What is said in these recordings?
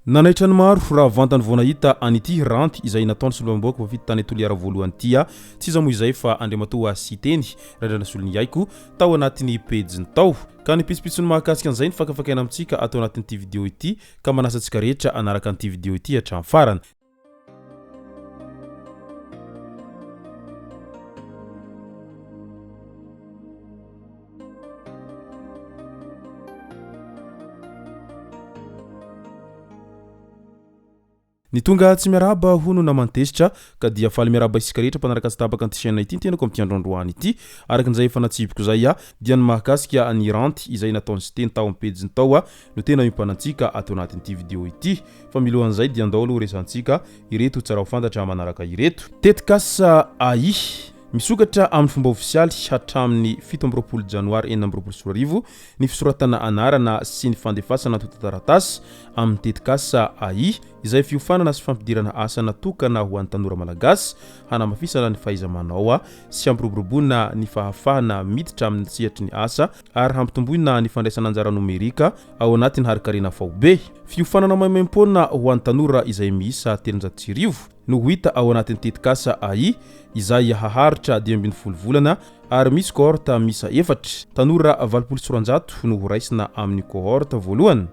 Nanaitra ny maro raha vantany vao nahita anity ranty izay nataony solombaoka vavita tany toliara voalohany tia tsy iza moa izay fa andriamatoa Siteny Randrianasolo Niako tao anatin'ny pejiny tao ka nipitsipitsony mahakasika an'izay ny fakafakaina amintsika atao anatin'ity vidéo ity ka manasa antsika rehetra anaraka an'ity vidéo ity hatramin'ny farany. Ny tonga tsy miaraba hono namantesitra ka dia faly miaraba isika rehetra mpanaraka sy tabaka an'ity chaîne ity tenako amin'ity androandroany ity araka an'izay efa natsibiko zay dia ny mahakasika ny ranty izay nataony Siteny tao amin'ny pejiny tao no tena mimpanantsika atao anatin'ity vidéo ity fa milohan'izay dia andao aloha resantsika ireto tsara ho fantatra manaraka ireto tetikasa AI misokatra amin'ny fomba ofisialy hatramin'ny 17 janoary 2024 ny fisoratana anarana sy ny fandefasana toto-taratasy amin'ny tetikasa AI izay fiofanana sy fampidirana asa natokana ho an'ny tanora malagasy hanamafisana ny fahaiza-manao sy hampiroboroboana ny fahafahana miditra amin'ny sehatry ny asa ary hampitomboina ny fandraisana anjara nomerika ao anatin'ny harikarena faobe fiofanana maimaimpona ho an'ny tanora izay miisa 300 no hita ao anatin'ny tetikasa AI izay haharitra 12 volana ary misy kohorta misa 4 tanora 2600 no horaisina amin'ny kohorta voalohany.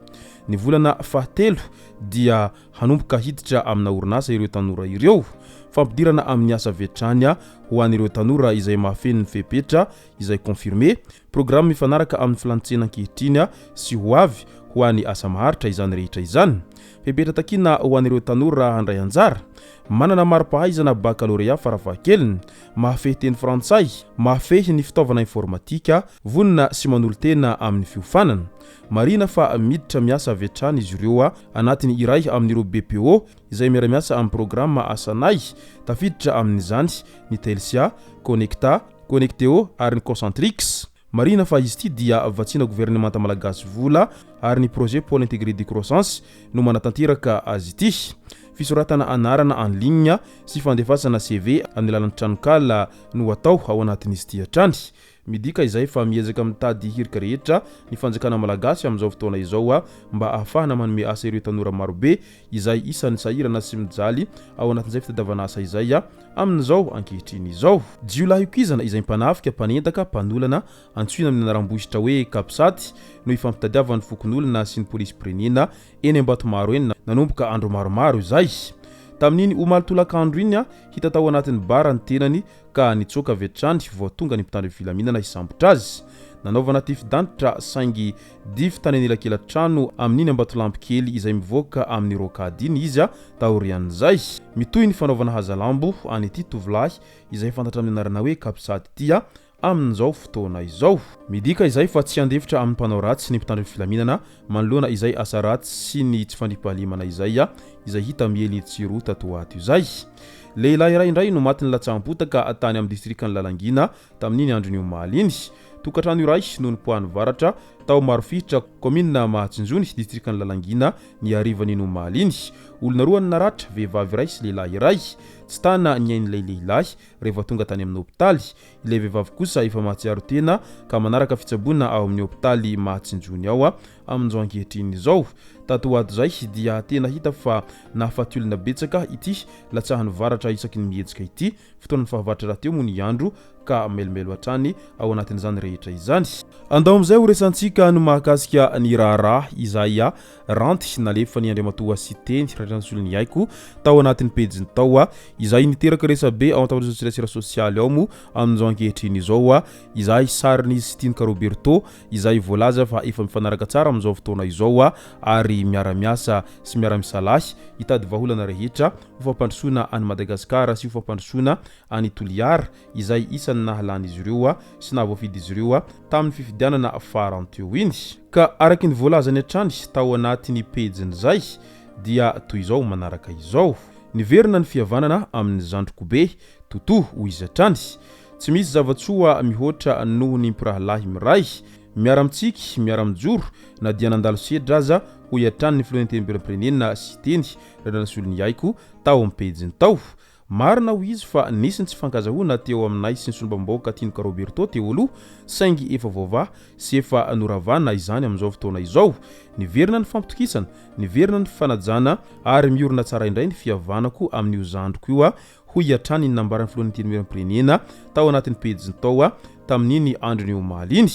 Ny volana fahatelo dia hanomboka hiditra amina orinasa ireo tanora ireo fampidirana amin'ny asa vetrany ho an'ireo tanora izay mahafeno ny fepetra izay confirmé programme mifanaraka amin'ny filantsena ankehitriny sy ho avy ho an'ny asa maharitra izany rehetra izany fepetra takina ho an'ireo tanora handray anjara manana mari-pahaizana baccalauréat farafahakeliny mahafehy teny frantsay mahafehy ny fitaovana informatika vonina sy manolo tena amin'ny fiofanana marina fa miditra miasa vetrany izy ireo anatin'ny iray amin'ireo BPO izay miara-miasa amin'ny programma asanay tafiditra amin'izany ny Telsia, Connecteo ary ny Concentrix marina fa izy ity dia vatsina gouvernemanta malagasy vola ary ny projet pôle intégré de croissance no manatanteraka azy ity fisoratana anarana en ligne sy fandefasana CV amin'ny alalan'ny tranokala no atao ao anatin'izy ity hatrany midika izay fa miezaka mitady hirika rehetra ny fanjakana malagasy amin'izao fotoana izao mba ahafahana manome asa ireo tanora marobe izay isan'ny sahirana sy mijaly ao anatin'izay fitadiavana asa izay amin'izao ankehitriny izao jiolahy ikizana izay mpanafika mpanendaka mpanolana antsoina amin'ny anaram-bohitra hoe kapsaty no ifampitadiavan'ny fokon'olona sy ny polisy pirenena eny Ambatomaro eny nanomboka andro maromaro izay tamin'iny omaly-tolakandro iny hita tao anatin'ny bara ny tenany ka nitsoka vetrany vao tonga ny mpitandro filaminana isambotra azy nanaovana tifidantitra saingy dify tany anelakelan-trano amin'iny Ambatolampy kely izay mivoaka amin'ny rokady iny izy taorian'izay mitoy ny fanaovana hazalambo any ity tovolahy izay fantatra amin'ny anarana hoe kapsaty tia amin'izao fotoana izao midika izay fa tsy andefitra amin'ny mpanao ratsy ny mpitandro filaminana manoloana izay asa ratsy sy ny tsy fandripahalemana izay hita miely tsiro tato ato izay lehilahy iray indray no maty ny latsampotaka tany amin'ny distrikany Lalangina tamin'iny andron'ny omaly iny tokantrano iray no nipoahany varatra tao marofitra commune Mahatsinjony distrikany Lalangina ny arivan'ny omaly iny olona roa naratra vehivavy iray sy lehilahy iray tsy tana ny ain'ilay lehilahy rehefa tonga tany amin'ny hopitaly ilay vehivavy kosa efa mahatsiaro tena ka manaraka fitsaboana ao amin'ny hopitaly Mahatsinjony ao amin'izao ankehitriny izao tato ato zay dia tena hita fa nahafaty olona betsaka ity latsahan'ny varatra isaky ny mihetsika ity fotoanany fahavaratra raha teo moa ny andro ka melimelo hatrany ao anatin'izany rehetra izany andao amin'izay ho resantsika no mahakasika ny raharaha izay ranty nalefa ny andriamatoa Siteny Randrianasolo Niako tao anatin'ny pejiny tao izay niteraka resabe ao an-tavatry tsirasira sosialy ao mo amin'izao ankehitriny izao izay sarin'izy Tinoka Roberto izay voalaza fa efa mifanaraka tsara amin'izao fotoana izao ary miara-miasa sy miara-misalahy hitady vaholana rehetra ho fampandrosoana any Madagasikara sy ho fampandrosoana any Toliara izay isan'ny nahalany izy ireo sy nahavoafidy izy ireo tamin'ny fifidianana faranteo iny ka araky ny voalazany hatrany tao anatin'ny pejiny zay dia toy izao manaraka izao niverina ny fihavanana amin'ny zandrokobe totoho ho izy hatrany tsy misy zavatsoa mihoatra noho ny mpirahalahy miray miara-mitsiky miara-mijoro na dia nandalo sedra aza ho hatrany ny filohan'ny teny pirenena Siteny Randrianasolo Niako tao amin'ny pejiny tao marina ho izy fa nisy ny tsy fankazahoana teo aminay sy ny sombambaoka Tinoka Roberto teo aloha saingy efa voava sy efa noravana izany amin'izao fotoana izao. Niverina ny fampitokisana, niverina ny fanajana ary miorina tsara indray ny fihavanako amin'io zandriko io ho iatrany ny nambarany filohan'ny teny tao anatin'ny pejiny tao tamin'iny androny eo maliny.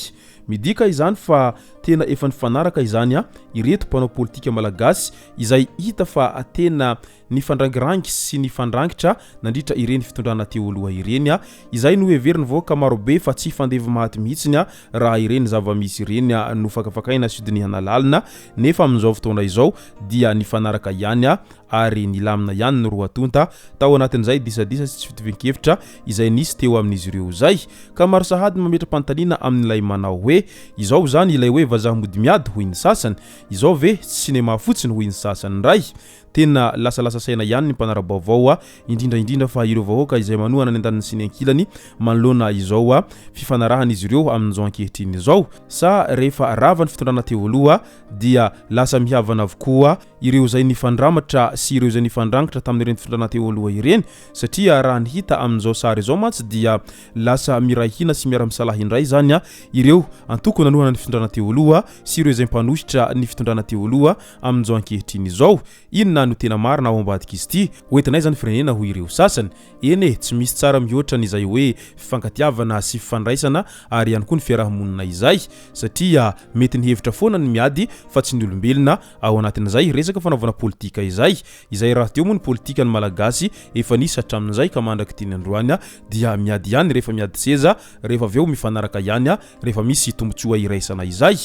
Midika izany fa tena efa nifanaraka izany ireto mpanao politika malagasy izay hita fa tena nifandrangirangy sy nifandrangitra nandritra ireny fitondrana teo aloha ireny izay no heveriny voaka marobe fa tsy fandevy maty mihitsiny raha ireny zava-misy ireny no fakafakaina Siteny hanalalina nefa amin'izao fotoana izao dia nifanaraka ihany ary nilamina ihany no roa tonta tao anatin'izay disadisa sy tsy fitovian-kevitra izay nisy teo amin'izy ireo zay ka maro sahady mametra-pantaniana amin'ilay manao hoe izao zany ilay hoe vazaha mody miady hoy ny sasany izao ve sinema fotsiny hoy ny sasany ray tena lasa saina ihany ny mpanara-baovao indrindra fa ireo vahoaka izay manohana ny andaniny sy ny ankilany manoloana izao fifanarahana izy ireo amin'izao ankehitriny izao sa rehefa rava ny fitondrana teo aloha dia lasa mihavana avokoa ireo zay nifandramatra sy ireo zay nifandrangitra tamin'ireny fitondrana teo aloha ireny satria raha ny hita amin'izao sary izao mantsy dia lasa mirahina sy miara-misalahy indray zany ireo antoko nanohana ny fitondrana teo aloha sy ireo zay mpanositra ny fitondrana teo aloha amin'izao ankehitriny izao inona no tena marina ao ambadika izy ty hoentinay zany firenena ho ireo sasany eny tsy misy tsara mihoatra n'izay hoe fifankatiavana sy fifandraisana ary ihany koa ny fiarahamonina izay satria mety nihevitra foana ny miady fa tsy ny olombelona ao anatin'izay resaka fanaovana politika izay raha teo moa ny politika ny malagasy efa nisy hatramin'izay ka mandraky tiny androany dia miady ihany rehefa miady seza rehefa aveo mifanaraka ihany rehefa misy tombotsoa iraisana izay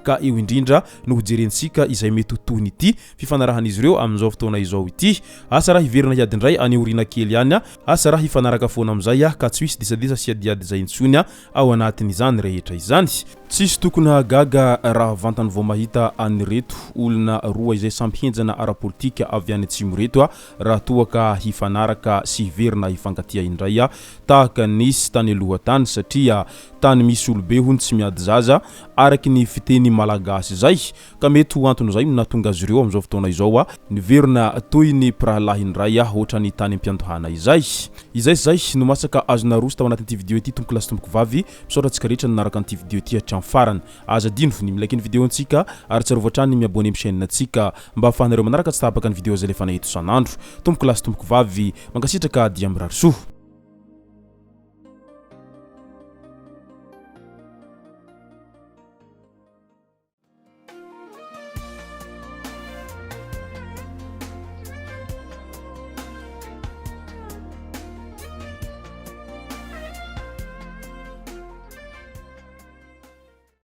ka eo indrindra no hojerentsika izay mety tohiny ity fifanarahan'izy ireo amin'izao fotoana izao ity asa raha hiverina hiady indray any orina kely ihany asa raha hifanaraka foana amin'izay ka tsy misy disadisa sy adiady izay intsony ao anatin'izany rehetra izany tsisy tokony hagaga raha vantany vao mahita anireto olona roa izay samby henjana ara-politika avy any atsimo reto raha toaka hifanaraka sy hiverina hifankatia indray tahaka nisy tany aloha tany satria tany misy olobe hony tsy miady zaza araky ny fiteny malagasy zay ka mety ho antony zay nahatonga azy ireo amin'izao fotoana izao niverina toy ny pirahalahy indray ohatra ny tany ampiantohana izay no masaka azona roso tao anatin'ity vidéo ity tompoko lasy tompoko vavy misaotra antsika rehetra nanaraka an'ity vidéo ity hatrany farany aza dino ny milaiky ny vidéo antsika ary tsarovatrany miabone amin'ny chaîne antsika mba ahafahanareo manaraka tsy tapaka ny vidéo zay lefa naeto sanandro tompoko lasy tompoko vavy mankasitraka dia mirarisoa